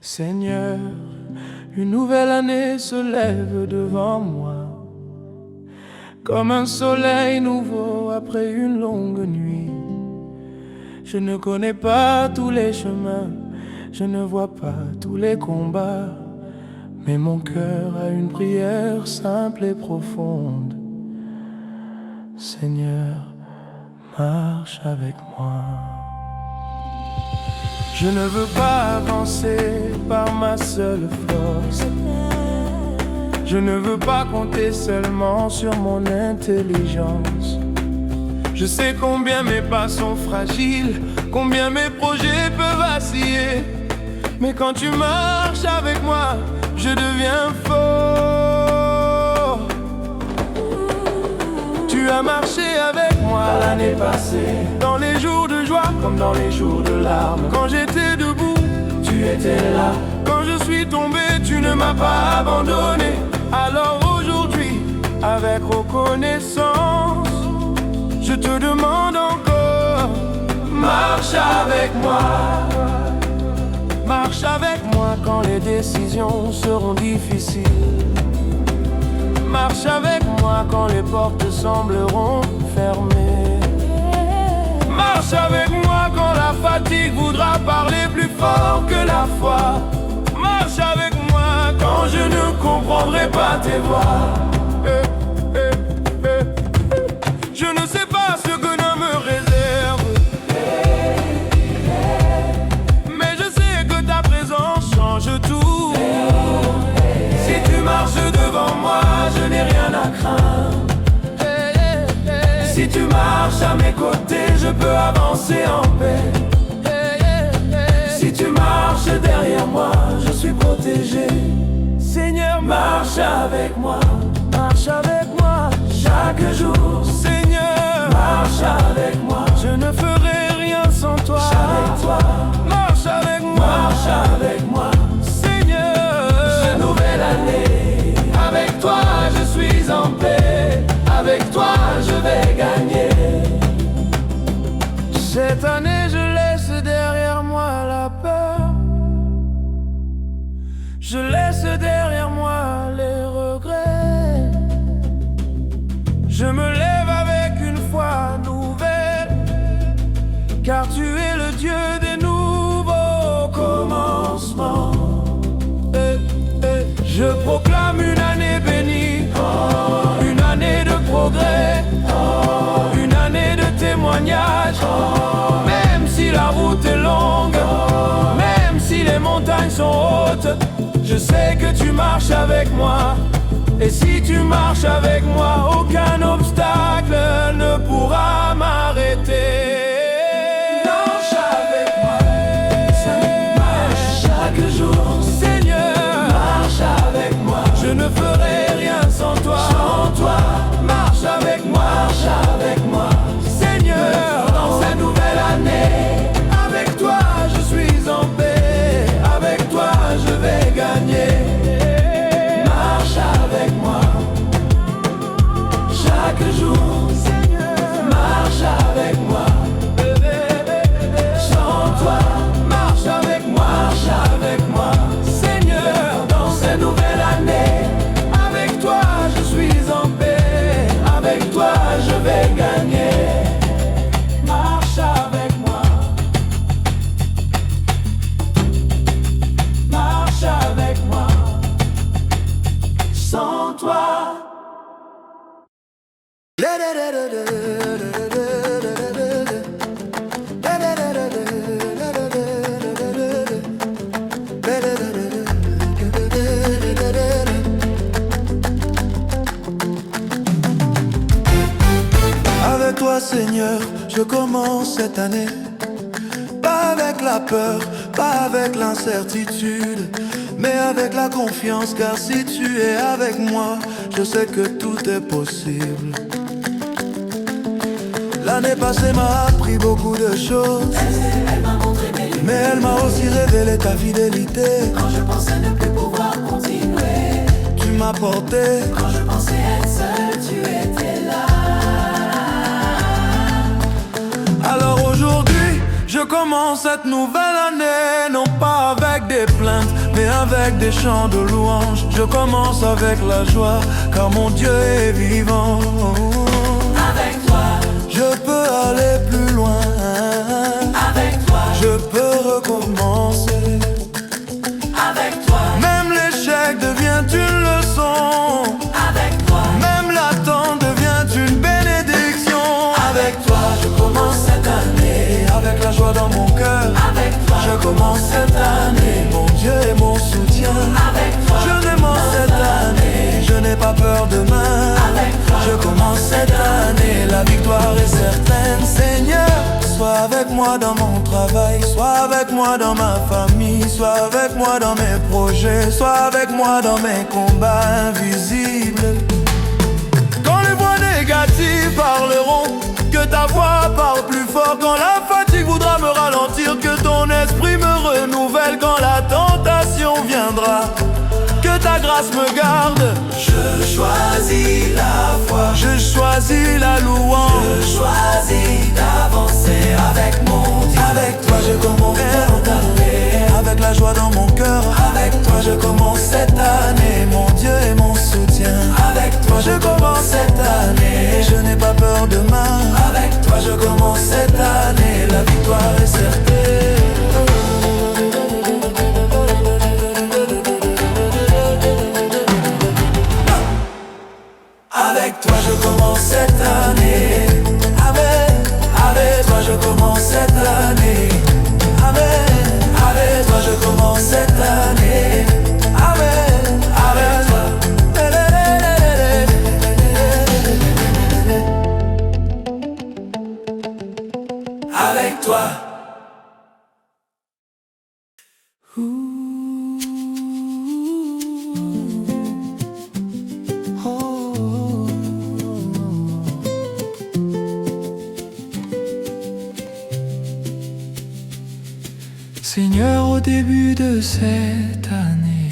Seigneur, une nouvelle année se lève devant moi, comme un soleil nouveau après une longue nuit. Je ne connais pas tous les chemins, je ne vois pas tous les combats, mais mon cœur a une prière simple et profonde. Seigneur, marche avec moi. Je ne veux pas avancer par ma seule force. Je ne veux pas compter seulement sur mon intelligence. Je sais combien mes pas sont fragiles, combien mes projets peuvent vaciller. Mais quand tu marches avec moi, je deviens fort. Tu as marché avec moi l'année passée, dans les jours de joie comme dans les jours de larmes. Quand j'étais debout, tu étais là. Quand je suis tombé, tu ne m'as pas abandonné. Alors aujourd'hui, avec reconnaissance, je te demande encore, marche avec moi. Marche avec moi quand les décisions seront difficiles. Marche avec moi quand les portes sembleront fermées. Marche avec moi quand la fatigue voudra parler plus fort que la foi. Marche avec moi quand je ne comprendrai pas tes voix. Je ne sais pas ce que Dieu me réserve, mais je sais que ta présence change tout. Si tu marches devant moi, je n'ai rien à craindre. Si tu marches à mes côtés, je peux avancer en paix. Si tu marches derrière moi, je suis protégé. Seigneur, marche avec moi. Marche avec moi chaque jour. Seigneur, marche avec moi. Je ne ferai rien sans toi. Avec toi, marche avec moi. Marche avec moi. Seigneur, cette nouvelle année, avec toi je suis en paix. Avec toi je vais gagner. Cette année je laisse derrière moi la peur. Je laisse derrière moi les regrets. Je me lève avec une foi nouvelle, car tu es le Dieu des nouveaux commencements. Je proclame une année bénie, une année de progrès, une année de témoignage. Même si la route est longue, même si les montagnes sont hautes, je sais que tu marches avec moi. Et si tu marches avec moi, aucun obstacle ne pourra m'arrêter. Marche avec moi, marche chaque jour. Seigneur, marche avec moi. Je ne ferai rien sans toi. Sans toi, marche avec moi. Marche avec moi. Seigneur, dans cette nouvelle année, avec toi je suis en paix. Avec toi je vais gagner. Avec moi, chaque jour, Seigneur, marche avec moi. Sans toi, marche avec moi, marche avec moi. Seigneur, dans cette nouvelle année, avec toi je suis en paix. Avec toi je vais gagner. Marche avec moi. Marche avec moi. Sans toi. Avec toi Seigneur, je commence cette année. Pas avec la peur, pas avec l'incertitude, mais avec la confiance, car si tu es avec moi, je sais que tout est possible. L'année passée m'a appris beaucoup de choses, Elle m'a montré mes limites, mais elle m'a aussi révélé ta fidélité. quand je pensais ne plus porté. Quand je pensais être seul, tu étais là. Alors aujourd'hui, je commence cette nouvelle année, non pas avec des plaintes, mais avec des chants de louange. Je commence avec la joie, car mon Dieu est vivant. Avec toi, je peux aller plus loin. avec toi, je peux recommencer. avec toi, Même l'échec devient une leçon. avec toi, Même l'attente devient une bénédiction. avec toi, je commence cette année avec la joie dans mon cœur. avec toi, Je commence cette année, mon Dieu est mon soutien. avec toi, Je démarre cette année, je n'ai pas peur demain. avec toi, Je commence cette année, la victoire est certaine. Seigneur, sois avec moi dans mon travail, sois avec moi dans ma famille, sois avec moi dans mes projets, sois avec moi dans mes combats invisibles. Quand les voix négatives parleront, que ta voix parle plus fort. Quand la fatigue voudra me ralentir, que ton esprit me renouvelle. Quand la tentation viendra, que ta grâce me garde. je choisis la foi, Je choisis la louange. je choisis d'avancer avec mon Dieu. Avec toi je commence cette année, avec la joie dans mon cœur. Avec toi je commence cette année, mon Dieu est mon soutien. Avec toi, Je commence cette année, je n'ai pas peur demain. avec toi, Je commence cette année, la victoire est certaine. Avec toi je commence cette année. Avec toi je commence cette année. Avec toi je commence cette année. Avec toi. avec toi. Seigneur, au début de cette année,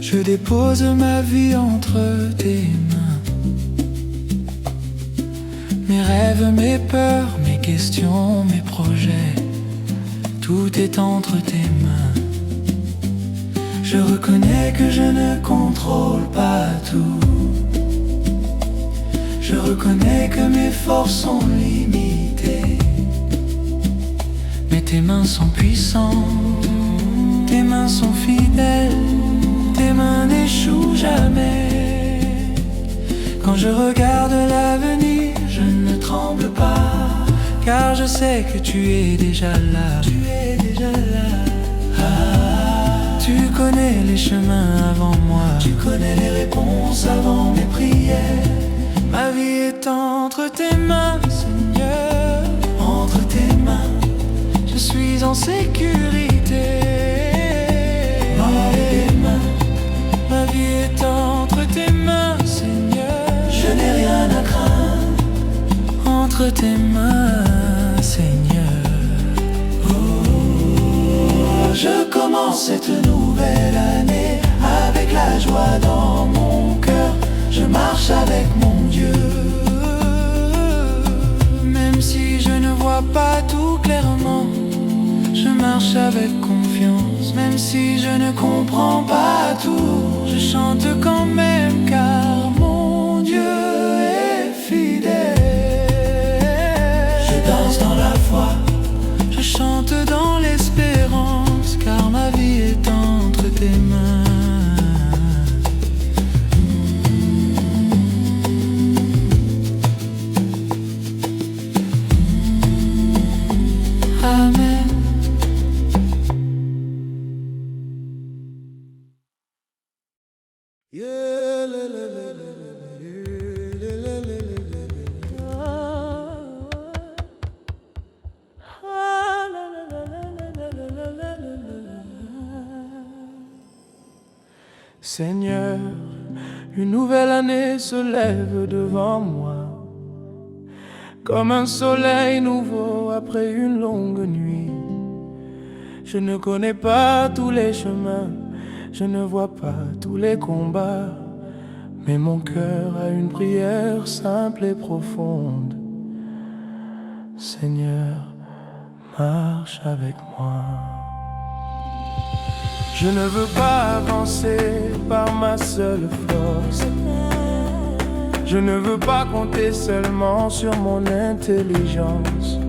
je dépose ma vie entre tes mains. Mes rêves, mes peurs, mes questions, mes projets, tout est entre tes mains. Je reconnais que je ne contrôle pas tout. Je reconnais que mes forces sont limitées. Mais tes mains sont puissantes, tes mains sont fidèles, tes mains n'échouent jamais. Quand je regarde l'avenir, je ne tremble pas, car je sais que tu es déjà là. Tu es déjà là. Tu connais les chemins avant moi, tu connais les réponses avant mes prières. Ma vie est entre tes mains, Seigneur, entre tes mains. Je suis en sécurité. Ma vie est entre tes mains, Seigneur. Je n'ai rien à craindre. Entre tes mains, Seigneur. Je commence cette nouvelle année avec la joie dans mon cœur. Je marche avec mon Dieu. Même si je ne vois pas tout clairement, je marche avec confiance. Même si je ne comprends pas tout, je chante quand même, car mon Dieu est fidèle. Je danse dans la foi, je chante dans l'espérance, car ma vie est entre tes mains. Amen. Seigneur, une nouvelle année se lève devant moi, comme un soleil nouveau après une longue nuit. Je ne connais pas tous les chemins, Je ne vois pas tous les combats, mais mon cœur a une prière simple et profonde. Seigneur, marche avec moi. Je ne veux pas avancer par ma seule force. Je ne veux pas compter seulement sur mon intelligence.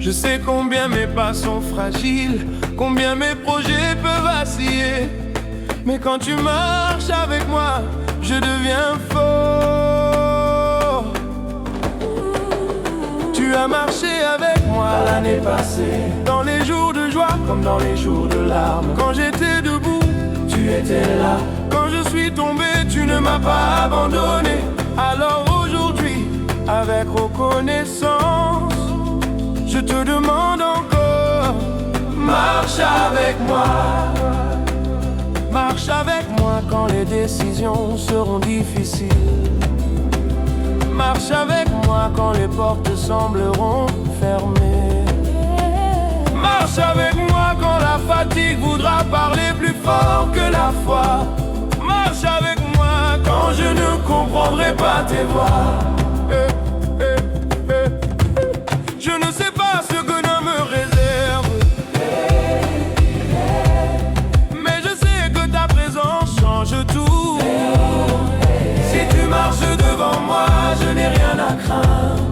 Je sais combien mes pas sont fragiles, combien mes projets peuvent vaciller. Mais quand tu marches avec moi, je deviens fort. Tu as marché avec moi l'année passée, dans les jours de joie comme dans les jours de larmes. Quand j'étais debout, tu étais là. Quand je suis tombé, tu ne m'as pas abandonné. Alors aujourd'hui, avec reconnaissance, je te demande encore, marche avec moi. Marche avec moi quand les décisions seront difficiles. Marche avec moi quand les portes sembleront fermées. Marche avec moi quand la fatigue voudra parler plus fort que la foi. Marche avec moi quand je ne comprendrai pas tes voix. Je ne sais pas ce que Dieu me réserve, mais je sais que ta présence change tout. Si tu marches devant moi, je n'ai rien à craindre.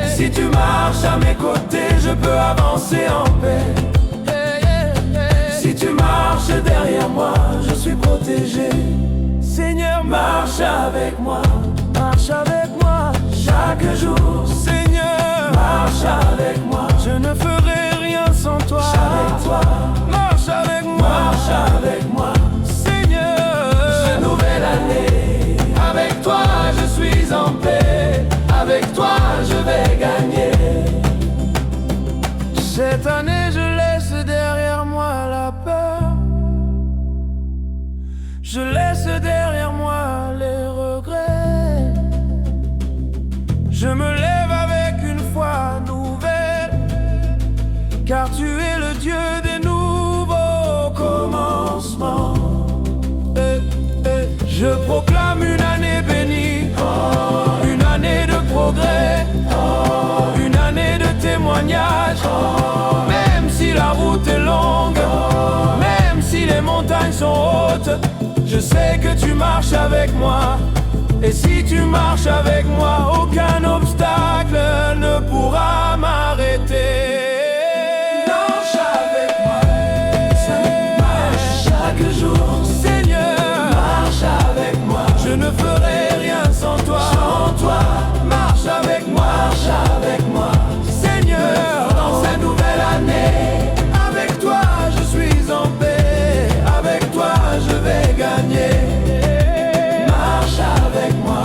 Si tu marches à mes côtés, je peux avancer en paix. Si tu marches derrière moi, je suis protégé. Seigneur, marche avec moi. Marche avec moi chaque jour. Seigneur, marche avec moi. Je ne ferai rien sans toi. Marche avec toi. Marche avec moi. Marche avec moi. Seigneur, cette nouvelle année, avec toi je suis en paix. Avec toi je vais gagner. Cette année je laisse derrière moi la peur. Je laisse derrière moi les regrets. Je me lève avec une foi nouvelle, car tu es le Dieu des nouveaux commencements. Je proclame une année bénie, une année de progrès, une année de témoignage. Même si la route est longue, même si les montagnes sont hautes, je sais que tu marches avec moi. Et si tu marches avec moi, aucun obstacle ne pourra m'arrêter. Marche avec moi, marche chaque jour. Seigneur, marche avec moi. Je ne ferai rien sans toi. Sans toi, marche avec moi, marche avec moi. Seigneur, dans cette nouvelle année, avec toi je suis en paix. Avec toi je vais gagner. Marche avec moi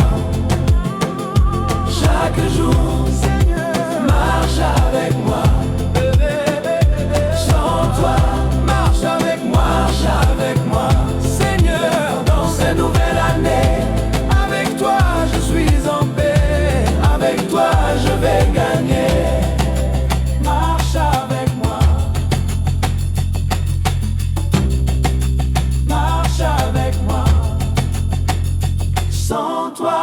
chaque jour. Seigneur, marche avec moi. Sans toi, marche avec moi, marche avec moi. Seigneur, dans cette nouvelle année, avec toi je suis en paix. Avec toi je vais gagner. Marche avec moi. Marche avec moi. Sans toi.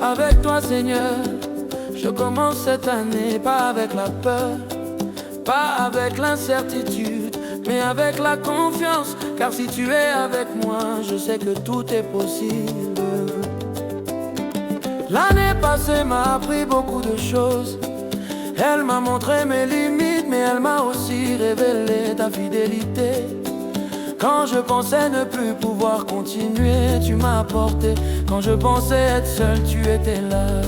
Avec toi Seigneur, je commence cette année, pas avec la peur, pas avec l'incertitude, mais avec la confiance. Car si tu es avec moi, je sais que tout est possible. L'année passée m'a appris beaucoup de choses. Elle m'a montré mes limites, mais elle m'a aussi révélé ta fidélité. Quand je pensais ne plus pouvoir continuer, tu m'as porté. Quand je pensais être seul, tu étais là.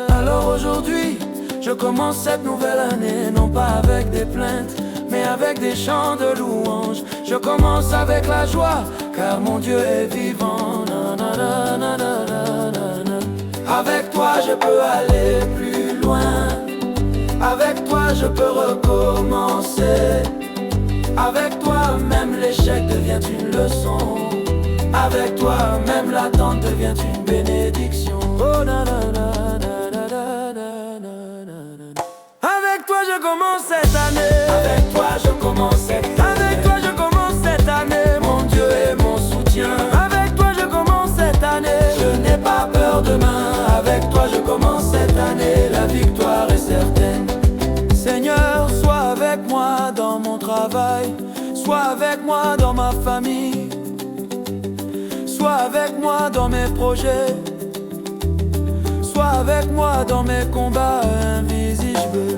Alors aujourd'hui, je commence cette nouvelle année, non pas avec des plaintes, mais avec des chants de louange. Je commence avec la joie, car mon Dieu est vivant. Avec toi je peux aller plus loin. Avec toi je peux recommencer. Avec toi même l'échec devient une leçon. Avec toi même l'attente devient une bénédiction. Oh na na na na na na na na. Avec toi je commence cette année. Avec toi je commence cette année. Avec toi je commence cette année. Mon Dieu est mon soutien. Avec toi je commence cette année. Je n'ai pas peur demain. Avec toi je commence cette année. La victoire est certaine. Seigneur, sois avec moi dans mon travail. Sois avec moi dans ma famille. Sois avec moi dans mes projets. Sois avec moi dans mes combats invisibles.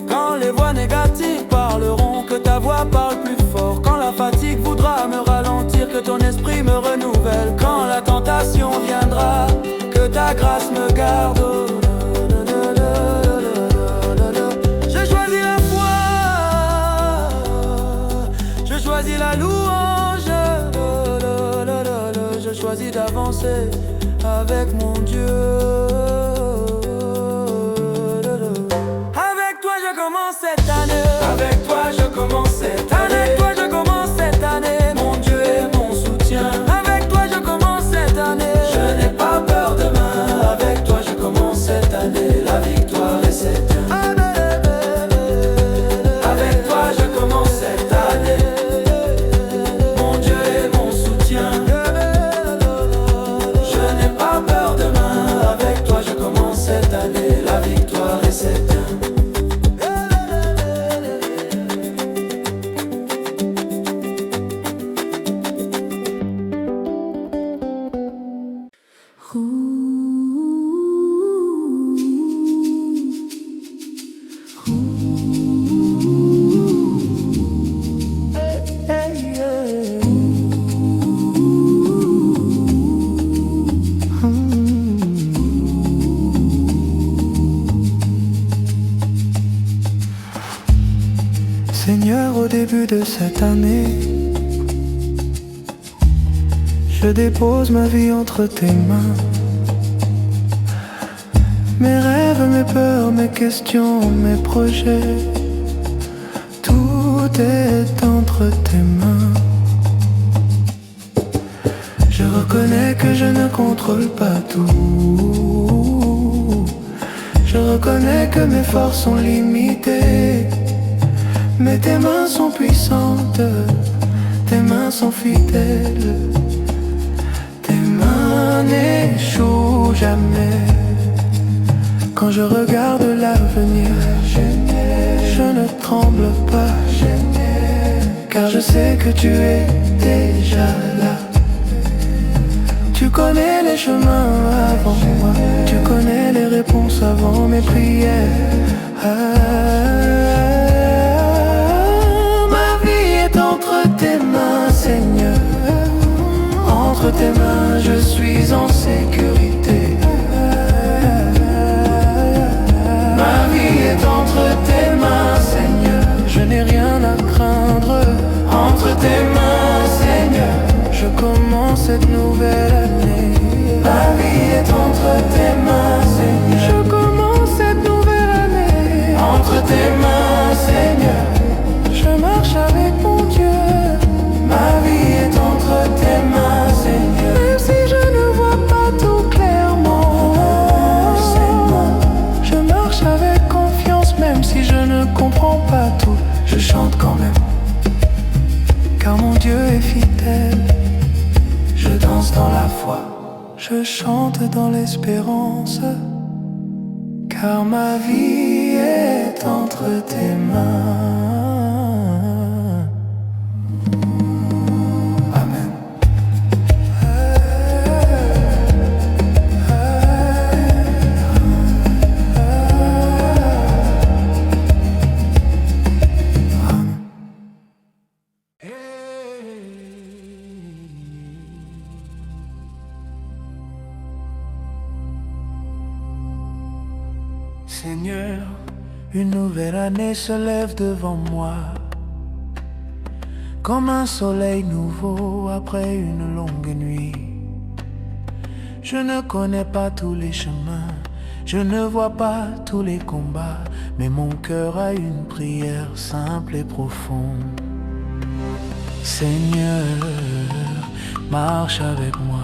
Quand les voix négatives parleront, que ta voix parle plus fort. Quand la fatigue voudra me ralentir, que ton esprit me renouvelle. Quand la tentation viendra, que ta grâce me garde. Je choisis la foi, je choisis la louange. Je choisis d'avancer avec mon Dieu. Avec toi je commence cette année. Avec toi je commence cette année. Avec toi je commence cette année. Mon Dieu est mon soutien. Avec toi je commence cette année. Je n'ai pas peur demain. Avec toi je commence cette année. La victoire est certaine. Avec toi je commence cette année. Mon Dieu est mon soutien. Cette année, la victoire est certaine. Seigneur, au début de cette année, je dépose ma vie entre tes mains. Mes rêves, mes peurs, mes questions, mes projets, tout est entre tes mains. Je reconnais que je ne contrôle pas tout. Je reconnais que mes forces sont limitées. Mais tes mains sont puissantes, tes mains sont fidèles. Tes mains n'échouent jamais. Quand je regarde l'avenir, je ne tremble pas, car je sais que tu es déjà là. Tu connais les chemins avant moi, tu connais les réponses avant mes prières. Entre tes mains, Seigneur, entre tes mains, je suis en sécurité. Ma vie est entre tes mains, Seigneur, je n'ai rien à craindre. Entre tes mains, Seigneur, je commence cette nouvelle année. Ma vie est entre tes mains, Seigneur, je commence cette nouvelle année. Entre tes mains, Seigneur, je marche avec mon Dieu. Ma vie est entre tes mains, Seigneur. Même si je ne vois pas tout clairement, Seigneur, je marche avec confiance. Même si je ne comprends pas tout, je chante quand même, car mon Dieu est fidèle. Je danse dans la foi, je chante dans l'espérance, car ma vie est entre tes mains. Seigneur, une nouvelle année se lève devant moi, comme un soleil nouveau après une longue nuit. Je ne connais pas tous les chemins, je ne vois pas tous les combats, mais mon cœur a une prière simple et profonde. Seigneur, marche avec moi.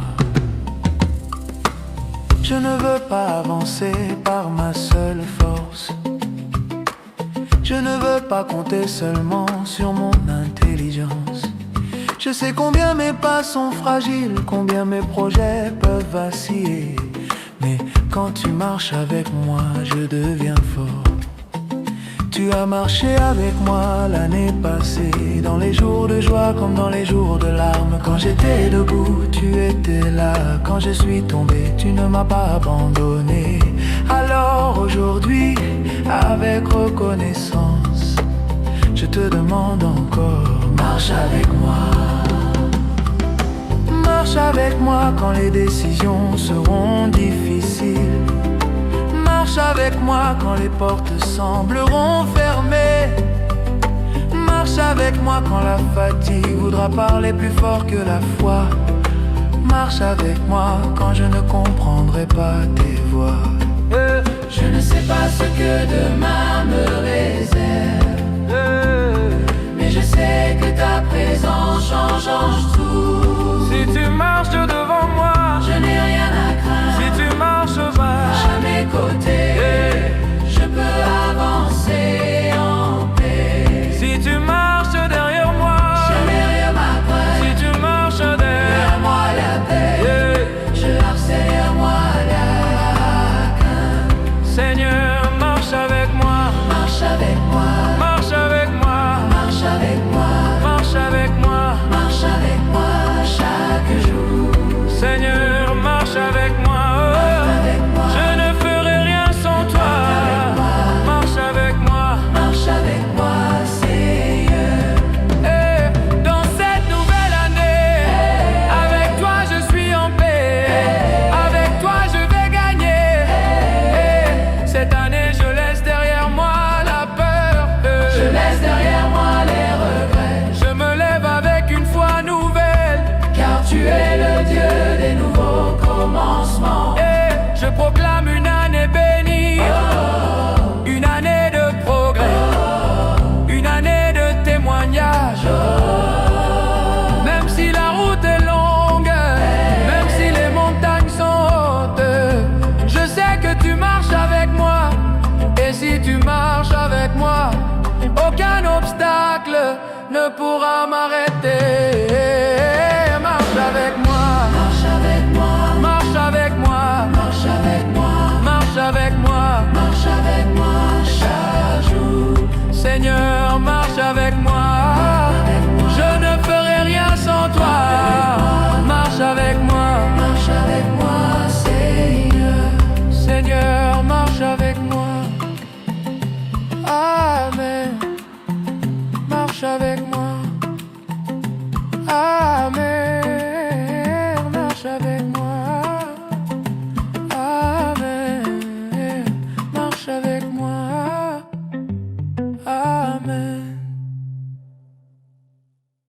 Je ne veux pas avancer par ma seule force. Je ne veux pas compter seulement sur mon intelligence. Je sais combien mes pas sont fragiles, combien mes projets peuvent vaciller. Mais quand tu marches avec moi, je deviens fort. Tu as marché avec moi l'année passée, dans les jours de joie comme dans les jours de larmes. Quand j'étais debout, tu étais là. Quand je suis tombé, tu ne m'as pas abandonné. Alors aujourd'hui, avec reconnaissance, je te demande encore, marche avec moi. Marche avec moi quand les décisions seront difficiles. Marche avec moi quand les portes sembleront fermées. Marche avec moi quand la fatigue voudra parler plus fort que la foi. Marche avec moi quand je ne comprendrai pas tes voix. Je ne sais pas ce que demain me réserve, mais je sais que ta présence change tout. Si tu marches devant moi, Je n'ai rien à craindre. si tu marches À mes côtés, je peux avancer en paix. si tu marches derrière moi, Je n'ai rien à craindre. si tu marches derrière Derrière moi la paix, je marche derrière moi la crainte. Seigneur, marche avec moi, Marche avec moi, marche avec moi, marche avec moi, marche avec moi. marche avec moi chaque jour. Seigneur, marche avec moi. Avec moi, Je ne ferai rien sans toi. Marche avec moi. marche avec moi, Seigneur. Et dans cette nouvelle année, avec toi je suis en paix. Avec toi je vais gagner. Et cette année je laisse derrière moi la peur. Je laisse derrière moi les regrets, Je me lève avec une foi nouvelle. car tu es le Dieu des nouveaux commencements. Et je proclame une année bénie. Une année de progrès. Une année de témoignage. Même si la route est longue, même si les montagnes sont hautes, je sais que tu marches avec moi. Et si tu marches avec moi, aucun obstacle ne pourra m'arrêter. Marche avec moi, Marche avec moi, marche avec moi, marche avec moi, marche avec moi. marche avec moi chaque jour. Seigneur, marche avec moi. Je ne ferai rien sans toi. Marche avec moi. Marche avec moi, Seigneur. Seigneur, marche avec moi. Amen. Marche avec moi.